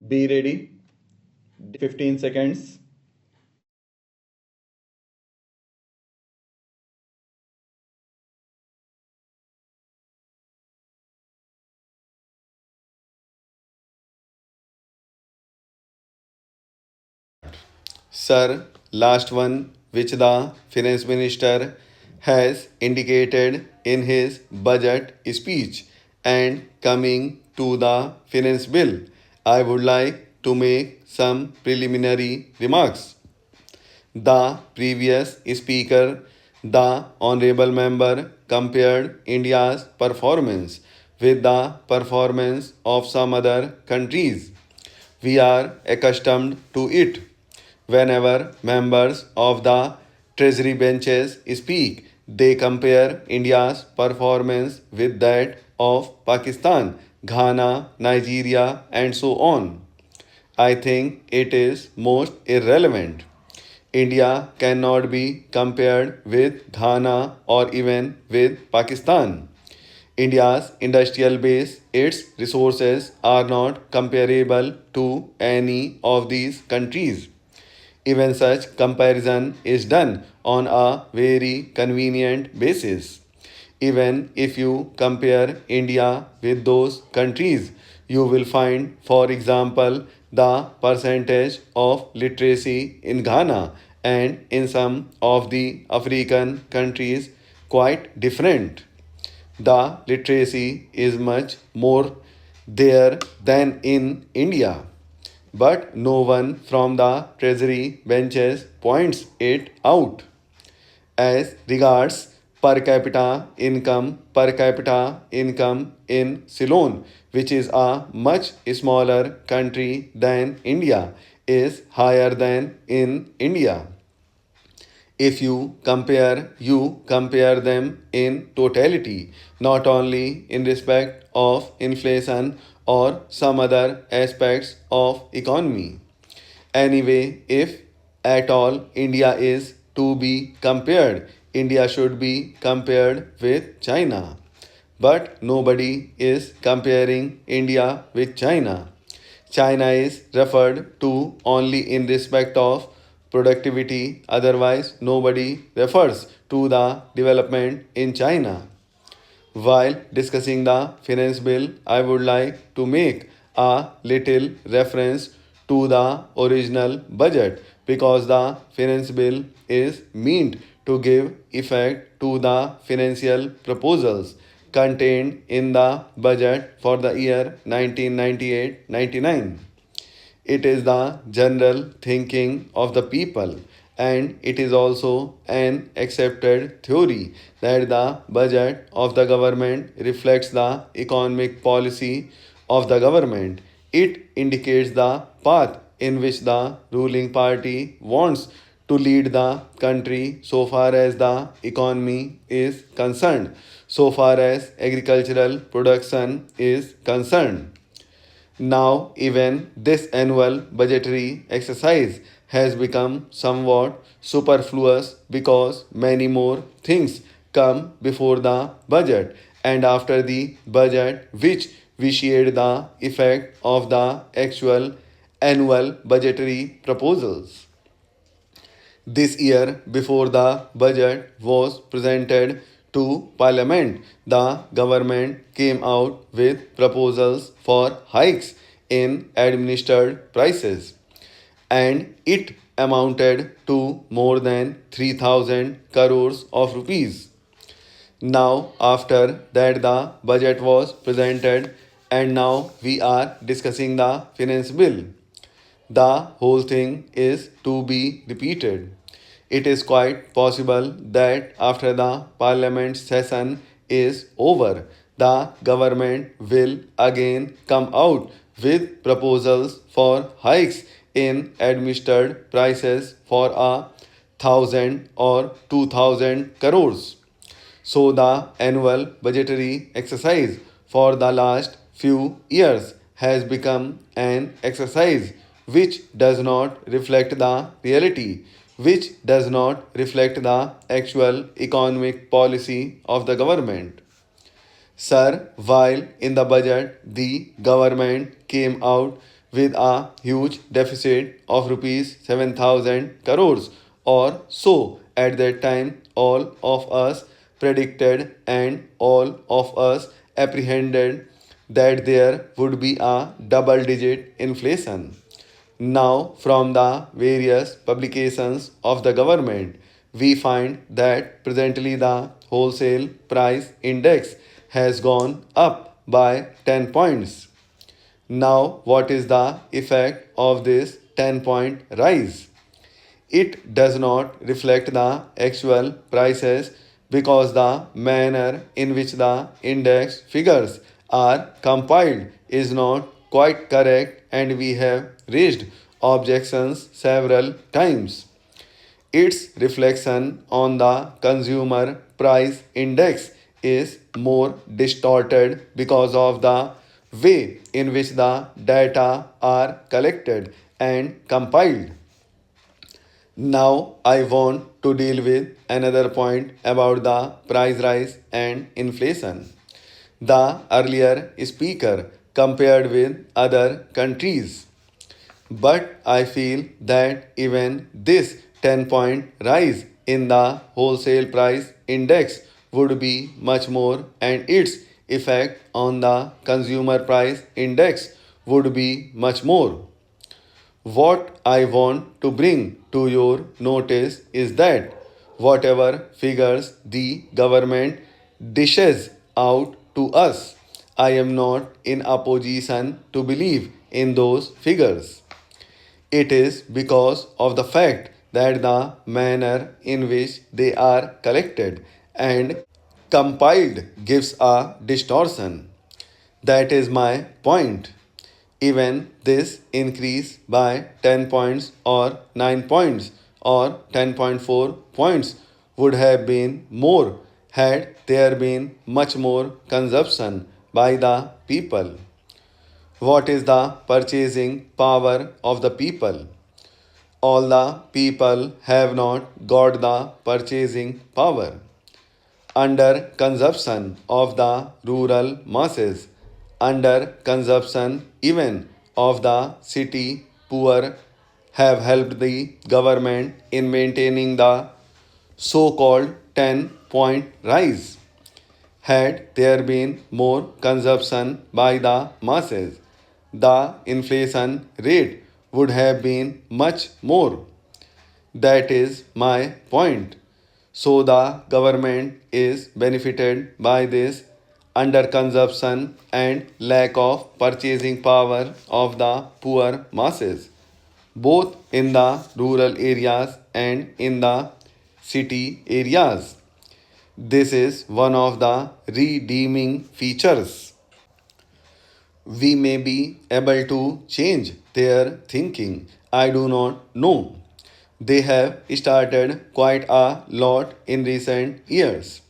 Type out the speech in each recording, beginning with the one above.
Be ready. 15 seconds. Sir, last one, which the finance minister has indicated in his budget speech. And coming to the finance bill, I would like to make some preliminary remarks. The previous speaker, the honorable member, compared India's performance with the performance of some other countries. We are accustomed to it. Whenever members of the Treasury benches speak, they compare India's performance with that of Pakistan, Ghana, Nigeria, and so on. I think it is most irrelevant. India cannot be compared with Ghana or even with Pakistan. India's industrial base, its resources are not comparable to any of these countries. Even such comparison is done on a very convenient basis. Even if you compare India with those countries, you will find, for example, the percentage of literacy in Ghana and in some of the African countries quite different. The literacy is much more there than in India. But no one from the treasury benches points it out. As regards per capita income in Ceylon, which is a much smaller country than India, is higher than in India. If you compare them in totality, not only in respect of inflation or some other aspects of economy. Anyway, if at all India is to be compared, India should be compared with China. But nobody is comparing India with China. China is referred to only in respect of productivity, otherwise, nobody refers to the development in China. While discussing the finance bill, I would like to make a little reference to the original budget because the finance bill is meant to give effect to the financial proposals contained in the budget for the year 1998-99. It is the general thinking of the people, and it is also an accepted theory that the budget of the government reflects the economic policy of the government. It indicates the path in which the ruling party wants to lead the country so far as the economy is concerned, so far as agricultural production is concerned. Now, even this annual budgetary exercise has become somewhat superfluous because many more things come before the budget and after the budget, which vitiate the effect of the actual annual budgetary proposals. This year, before the budget was presented to Parliament, the government came out with proposals for hikes in administered prices, and it amounted to more than 3,000 crores of rupees. Now, after that, the budget was presented, and now we are discussing the finance bill. The whole thing is to be repeated. It is quite possible that after the parliament session is over, the government will again come out with proposals for hikes in administered prices for 1,000 or 2,000 crores. So the annual budgetary exercise for the last few years has become an exercise which does not reflect the reality, which does not reflect the actual economic policy of the government. Sir, while in the budget the government came out with a huge deficit of rupees 7,000 crores or so. At that time, all of us predicted and all of us apprehended that there would be a double digit inflation. Now, from the various publications of the government, we find that presently the wholesale price index has gone up by 10 points. Now, what is the effect of this 10-point rise? It does not reflect the actual prices because the manner in which the index figures are compiled is not quite correct, and we have raised objections several times. Its reflection on the consumer price index is more distorted because of the way in which the data are collected and compiled. Now, I want to deal with another point about the price rise and inflation. The earlier speaker compared with other countries, but I feel that even this 10-point rise in the wholesale price index would be much more, and its effect on the consumer price index would be much more. What I want to bring to your notice is that whatever figures the government dishes out to us, I am not in a position to believe in those figures. It is because of the fact that the manner in which they are collected and compiled gives a distortion. That is my point. Even this increase by 10 points or 9 points or 10.4 points would have been more had there been much more consumption by the people. What is the purchasing power of the people? All the people have not got the purchasing power. Under consumption of the rural masses, under consumption even of the city poor have helped the government in maintaining the so called 10-point rise. Had there been more consumption by the masses, the inflation rate would have been much more. That is my point. So the government is benefited by this underconsumption and lack of purchasing power of the poor masses, both in the rural areas and in the city areas. This is one of the redeeming features. We may be able to change their thinking. I do not know. They have started quite a lot in recent years.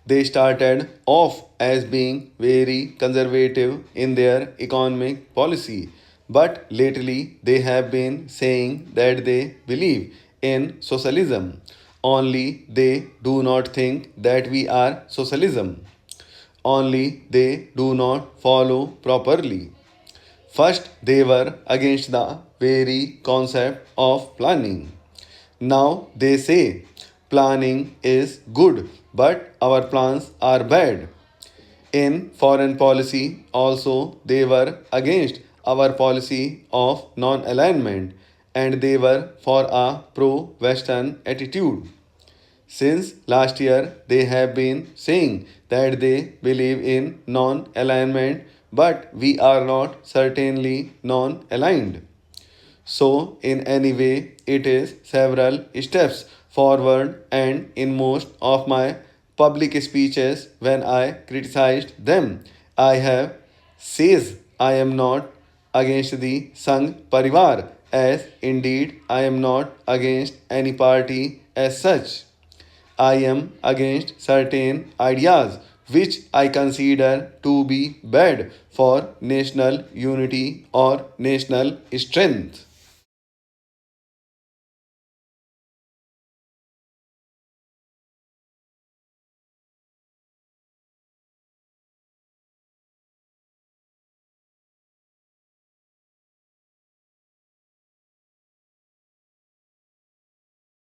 They started off as being very conservative in their economic policy, but lately they have been saying that they believe in socialism. Only they do not think that we are socialism. Only they do not follow properly. First, they were against the very concept of planning. Now they say planning is good, but our plans are bad. In foreign policy, also, they were against our policy of non alignment and they were for a pro Western attitude. Since last year, they have been saying that they believe in non alignment, but we are not certainly non aligned. So, in any way, it is several steps forward, and in most of my public speeches, when I criticized them, I have says I am not against the Sangh Parivar, as indeed I am not against any party as such. I am against certain ideas which I consider to be bad for national unity or national strength.